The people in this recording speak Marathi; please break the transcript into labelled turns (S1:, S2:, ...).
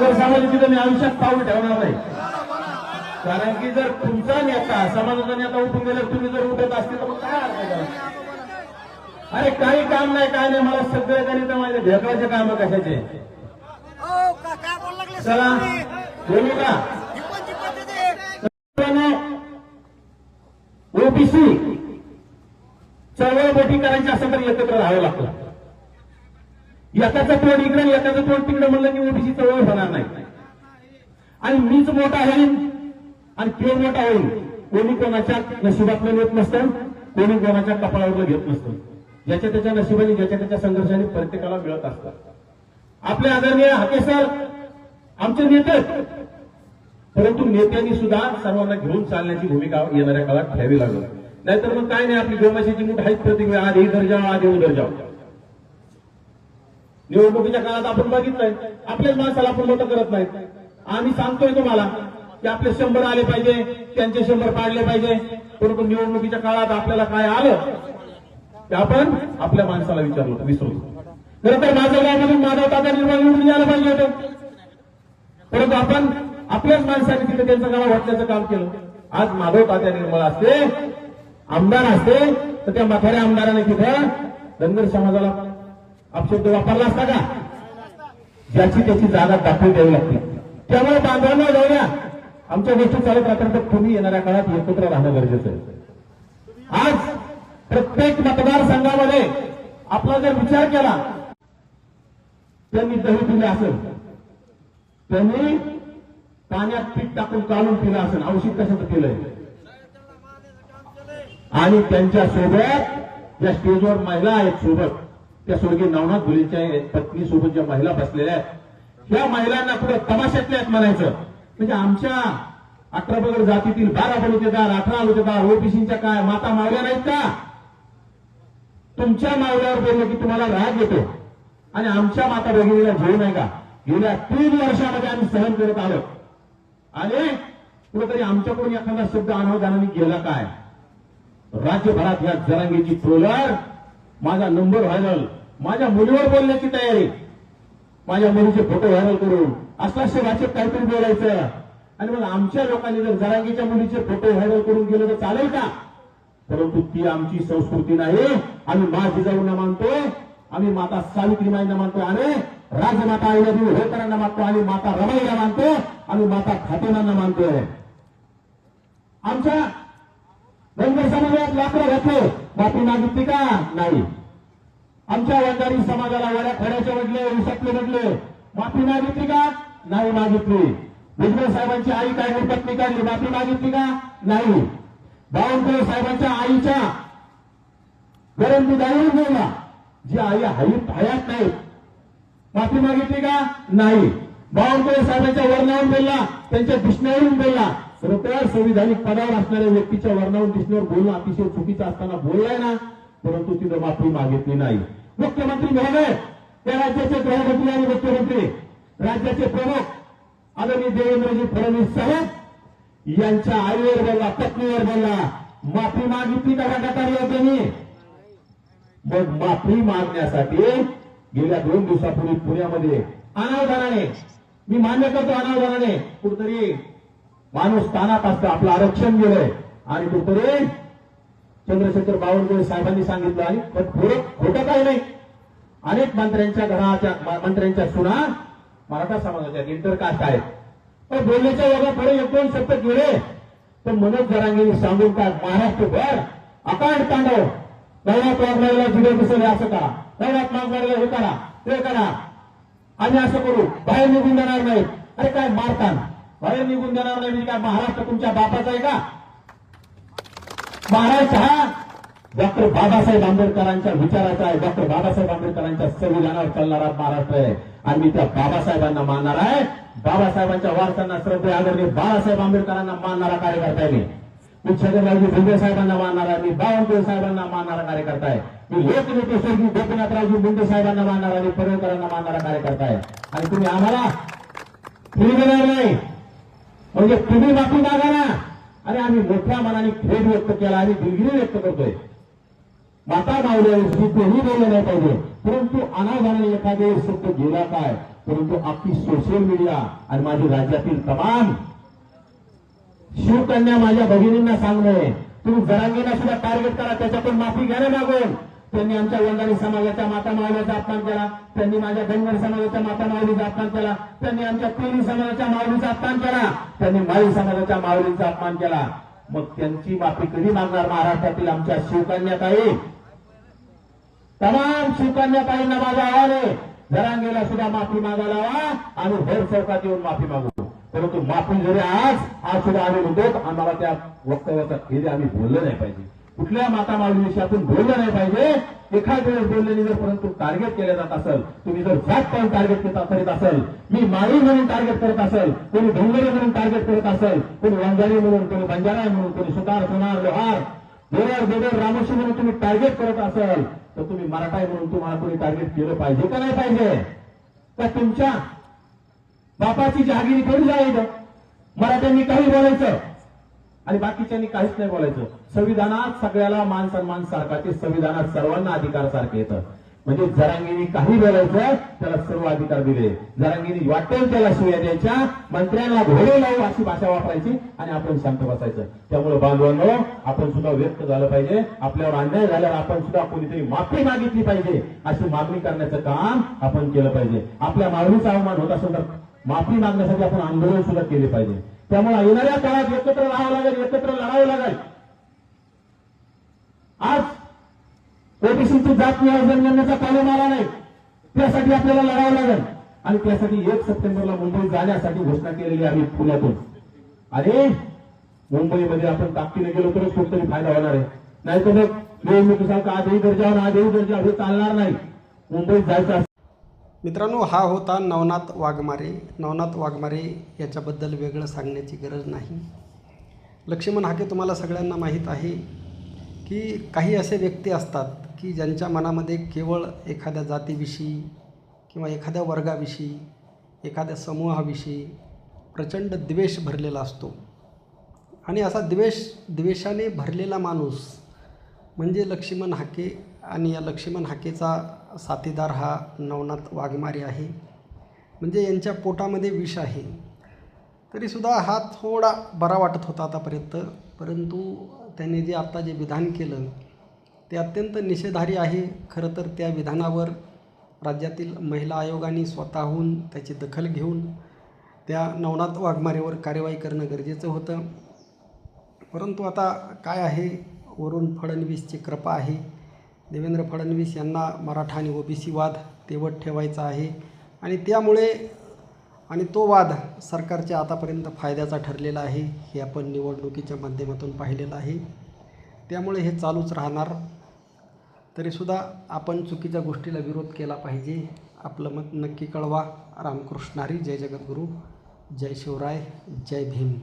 S1: धनगर समाज तिथं मी आयुष्यात पाऊल ठेवणार नाही. कारण की जर तुमचा नेता समाजाचा नेता उठून गेला तुम्ही जर उठत असतील तर मग काय अर्थ आहे? अरे काही काम नाही काय नाही, मला सगळे गणित माझे भेटायचे काम कशाचे. चला बोलू का. ओबीसी चळवळ मोठी करायची असेल तर एकत्र राहावं लागतं. एकाचं तोड इकडे एकाचं तोड तिकडे म्हणलं की ओबीसी चळवळ होणार नाही. आणि मीच मोठा होईल आणि तो मोठा होईल, कोणी कोणाच्या नशिबातलं घेत नसतं, कोणी कोणाच्या कपाळावर घेत नसतं. ज्याच्या त्याच्या नशिबाने ज्याच्या त्याच्या संघर्षाने प्रत्येकाला मिळत असतात. आपले आदरणीय हाके सर आमचे नेते, परंतु नेत्यांनी सुद्धा सर्वांना घेऊन चालण्याची भूमिका येणाऱ्या काळात घ्यावी लागेल. नाहीतर मग काय नाही, आपली गोमाशीची मूठ आहेच प्रत्येक वेळा आधी इधर जाऊ आधी उधर जाऊ. निवडणुकीच्या काळात आपण बघितलंय आपल्याच माणसाला आपण मतं करत नाहीत. आम्ही सांगतोय तुम्हाला की आपले 100 आले पाहिजे, त्यांचे 100 पाडले पाहिजे, परंतु निवडणुकीच्या काळात आपल्याला काय आलं ते आपण आपल्या माणसाला विचारलं होतं, विसरू. खरं तर माझ्या गावामधून माधव तात्या निर्मळ निवडून यायला पाहिजे होतं, परंतु आपण आपल्याच माणसाने तिथे त्यांचं गाव वाटण्याचं काम केलं. आज माधव तात्या निर्मळ असते, आमदार असते, तर त्या म्हाताऱ्या आमदाराने तिथं धनगर समाजाला अपशब्द वापरला असता का? ज्याची त्याची जागा दाखवून द्यावी लागते. त्यामुळे बांधवांना जाऊया, आमच्या गोष्टी चालत राहतात तर तुम्ही येणाऱ्या काळात एकत्र राहणं गरजेचं आहे. आज प्रत्येक मतदारसंघामध्ये आपला जर विचार केला, त्यांनी दही पिले असेल, त्यांनी पाण्यात पीठ टाकून काढून पिलं असेल, औषध कशाचं पिलंय, आणि त्यांच्या सोबत ज्या स्टेजवर महिला आहेत सोबत, त्या स्वर्गीय नवनाथ घुलेंच्या पत्नी सोबत ज्या महिला बसलेल्या आहेत, ह्या महिलांना पुढे तमाशातल्या आहेत म्हणायचं. म्हणजे आमच्या 18 पगड जातीतील 12 बलुतेदार, 18 बलुतेदार ओबीसीच्या काय माता मावल्या नाहीत का? तुमच्या मावल्यावर बोललं की तुम्हाला राग येतो, आणि आमच्या माता भगिनीला जीव नाही का? गेल्या 3 वर्षामध्ये आम्ही सहन करत आलो, आणि कुठेतरी आमच्याकडून एखादा शब्द अनावधानाने गेला काय? राज्यभरात या जरांगीची ट्रोलर, माझा नंबर व्हायरल, माझ्या मुलीवर बोलण्याची तयारी, माझ्या मुलीचे फोटो व्हायरल करून अश्लील भाषेत काहीतरी बोलायचं, आणि मग आमच्या लोकांनी जर जरांगीच्या मुलीचे फोटो व्हायरल करून गेले तर चालेल का? परंतु ती आमची संस्कृती नाही. आम्ही मा जिजाऊंना मानतोय, आम्ही माता सावित्रीबाईंना मानतो, आणि राजमाता आईदेवी होळकरांना मानतो, आम्ही माता रमाईला मानतो, आम्ही माता खातेमांना मानतोय. आमच्या धनगर समाजात लाकडं घातले, माफी मागितली का? नाही. आमच्या वंजारी समाजाला वड्या खोड्याचे म्हटले, उसातले म्हटले, माफी मागितली का? नाही मागितली. भुजबळ साहेबांची आई काय पत्नी काढली, माफी मागितली का? नाही. बावनकुळे साहेबांच्या आईच्या गरम दुधावरून बोलला, जी आई हयात नाही, माफी मागितली का? नाही. बावनकुळे साहेबांच्या वर्णावरून बोलला, त्यांच्या दिसण्यावरून बोलला. सरकार संविधानिक पदावर असणाऱ्या व्यक्तीच्या वर्णावरून दिसण्यावर बोलणं अतिशय चुकीचं असताना बोललाय ना, परंतु तिथं माफी मागितली नाही. मुख्यमंत्री महोदय, त्या राज्याचे गृहमंत्री आणि मुख्यमंत्री, राज्याचे प्रमुख आदरणीय देवेंद्रजी फडणवीस साहेब यांच्या आईवर बोलला, पत्नीवर बोलला, माफी मागितली का गटारी त्यांनी? मग माफी मागण्यासाठी गेल्या 2 दिवसापूर्वी पुण्यामध्ये अनावधानाने, मी मान्य करतो अनावधानाने, कुठतरी माणूस तानात असतं, आपलं आरक्षण गेलंय, आणि कुठतरी चंद्रशेखर बावनकुळे साहेबांनी सांगितलं, आणि खोटं काही नाही. अनेक मंत्र्यांच्या सुना मराठा समाजाच्या इंटरकास्ट आहेत, पण बोलण्याच्या वेळेला थोडे 1-2 शब्द गेले तर मनोज जरांगेंनी सांगून काय महाराष्ट्रभर अकांड तांडव, नवनाथ वाघमारेला जिल्हे दिसले असं करा, नवनाथ वाघमारेला हे करा, ते करा, आम्ही असं करू, बाहेर निघून देणार नाहीत. अरे काय मारताना बाहेर निघून देणार नाही म्हणजे काय महाराष्ट्र तुमच्या बापाचा आहे का? महाराष्ट्र हा डॉक्टर बाबासाहेब आंबेडकरांच्या विचाराचा आहे, डॉक्टर बाबासाहेब आंबेडकरांच्या संविधानावर चालणारा महाराष्ट्र आहे, आणि मी त्या बाबासाहेबांना मानणार आहे. बाबासाहेबांच्या वारसांना श्रद्धे आदरणीय बाळासाहेब आंबेडकरांना मानणारा कार्यकर्ता आहे. मी छगनरावजी भुजबळ साहेबांना मानणार आहे, मी बावनकुळे साहेबांना मानणारा कार्यकर्ता आहे, मी लोकनेते स्वर्गीय गोपीनाथरावजी मुंडे साहेबांना मानणारा आणि पडळकरांना मानणारा कार्यकर्ता आहे. आणि तुम्ही आम्हाला फिरू देणार नाही, म्हणजे तुम्ही माफी मागा ना. आणि आम्ही मोठ्या मनाने खेद व्यक्त केला आणि दिलगिरी व्यक्त करतोय. माता मावल्या कोणी बोलले नाही पाहिजे, परंतु अनावधानाने एखादे शब्द गेला काय परंतु आपली सोशल मीडिया आणि माझी राज्यातील तमाम शिवकन्या माझ्या भगिनींना सांगणे, तुम्ही जरांगीला सुद्धा टार्गेट करा, त्याच्यातून माफी घ्या ना मागून. त्यांनी आमच्या वंजारी समाजाच्या माता माऊलीचा अपमान केला, त्यांनी माझ्या धनगर समाजाच्या माता माऊलीचा अपमान केला, त्यांनी आमच्या तेली समाजाच्या माऊलीचा अपमान केला, त्यांनी माळी समाजाच्या माऊलीचा अपमान केला. मग त्यांची माफी कधी मागणार महाराष्ट्रातील आमच्या शिवकन्याताई? तमाम शिवकन्याताईंना माझं आव्हान आहे, जरांगीला सुद्धा माफी मागायला हवा आणि भर चौकात येऊन माफी मागू. परंतु माफी जरी आज सुद्धा आम्ही म्हणतो, आम्हाला त्या वक्तव्याचा खेद आम्ही बोललं नाही पाहिजे, कुठल्या माता माऊलीविषयी आपण बोललं नाही पाहिजे. एखाद वेळेस बोललेली जर परंतु टार्गेट केलं जात असेल, तुम्ही जर जात पाहून टार्गेट करीत असेल, मी माळी म्हणून टार्गेट करत असेल, कोणी धनगरी म्हणून टार्गेट करत असेल, कोणी वंजारी म्हणून, कोणी बंजारा म्हणून, कोणी सुतार सोनार लोहार बेदर रामोशी म्हणून तुम्ही टार्गेट करत असेल, तर तुम्ही मराठा म्हणून तुम्हाला कोणी टार्गेट केलं पाहिजे का नाही पाहिजे? तर तुमच्या बापाची जहागिरी थोडी जाईल. मराठ्यांनी काही बोलायचं आणि बाकीच्यांनी काहीच नाही बोलायचं. संविधानात सगळ्याला मान सन्मान सारखा, ते संविधानात सर्वांना अधिकार सारखे येतं. म्हणजे जरांगीनी काही बोलायचं, त्याला सर्व अधिकार दिले. जरांगीनी वाटेल त्याला शिव्या द्यायच्या, मंत्र्यांना घोडे लावू अशी भाषा वापरायची आणि आपण शांत बसायचं. त्यामुळे बांधवांनो, आपण सुद्धा व्यक्त झालं पाहिजे. आपल्यावर अन्याय झाल्यावर आपण सुद्धा कोणीतरी माफी मागितली पाहिजे, अशी मागणी करण्याचं काम आपण केलं पाहिजे. आपल्या मागणीचा अवमान होत असेल तर माफी मागण्यासाठी आपण आंदोलन सुद्धा केले पाहिजे. त्यामुळे येणाऱ्या काळात एकत्र राहावं लागेल, एकत्र लढावं लागेल. आज ओबीसीची जात नियोजन करण्याचा कानून आला नाही, त्यासाठी आपल्याला लढावं लागेल आणि त्यासाठी 1 सप्टेंबरला मुंबईत जाण्यासाठी घोषणा केलेली आहे पुण्यातून. आणि मुंबईमध्ये आपण ताकदीने गेलो तरच कुठतरी फायदा होणार आहे, नाही तर मग निवडणुकीसारखं आजही दर्जा हे चालणार नाही. मुंबईत जायचं.
S2: मित्रांनो, हा होता नवनाथ वाघमारे. नवनाथ वाघमारे याच्याबद्दल वेगळं सांगण्याची गरज नाही. लक्ष्मण हाके तुम्हाला सगळ्यांना माहीत आहे की काही असे व्यक्ती असतात की ज्यांच्या मनामध्ये केवळ एखाद्या जातीविषयी किंवा एखाद्या वर्गाविषयी, एखाद्या समूहाविषयी प्रचंड द्वेष भरलेला असतो. आणि असा द्वेषाने भरलेला माणूस म्हणजे लक्ष्मण हाके. आणि या लक्ष्मण हाकेचा साथीदार हा नवनाथ वाघमारे आहे. म्हणजे यांच्या पोटामध्ये विष आहे. तरीसुद्धा हा थोडा बरा वाटत होता आतापर्यंत, परंतु त्याने जे आत्ता जे विधान केलं ते अत्यंत निषेधार्ह आहे. खरं तर त्या विधानावर राज्यातील महिला आयोगाने स्वतःहून त्याची दखल घेऊन त्या नवनाथ वाघमारेवर कार्यवाही करणं गरजेचं होतं. परंतु आता काय आहे, वरून फडणवीसची कृपा आहे. देवेंद्र फडणवीस यांना मराठा आणि ओबीसी वाद तेवत ठेवायचा आहे आणि त्यामुळे आणि तो वाद सरकारच्या आतापर्यंत फायद्याचा ठरलेला आहे. हे आपण निवडणुकीच्या माध्यमातून पाहिलेलं आहे. त्यामुळे हे चालूच राहणार. तरीसुद्धा आपण चुकीच्या गोष्टीला विरोध केला पाहिजे. आपलं मत नक्की कळवा. रामकृष्ण हरी. जय जगद्गुरू. जय शिवराय. जय भीम.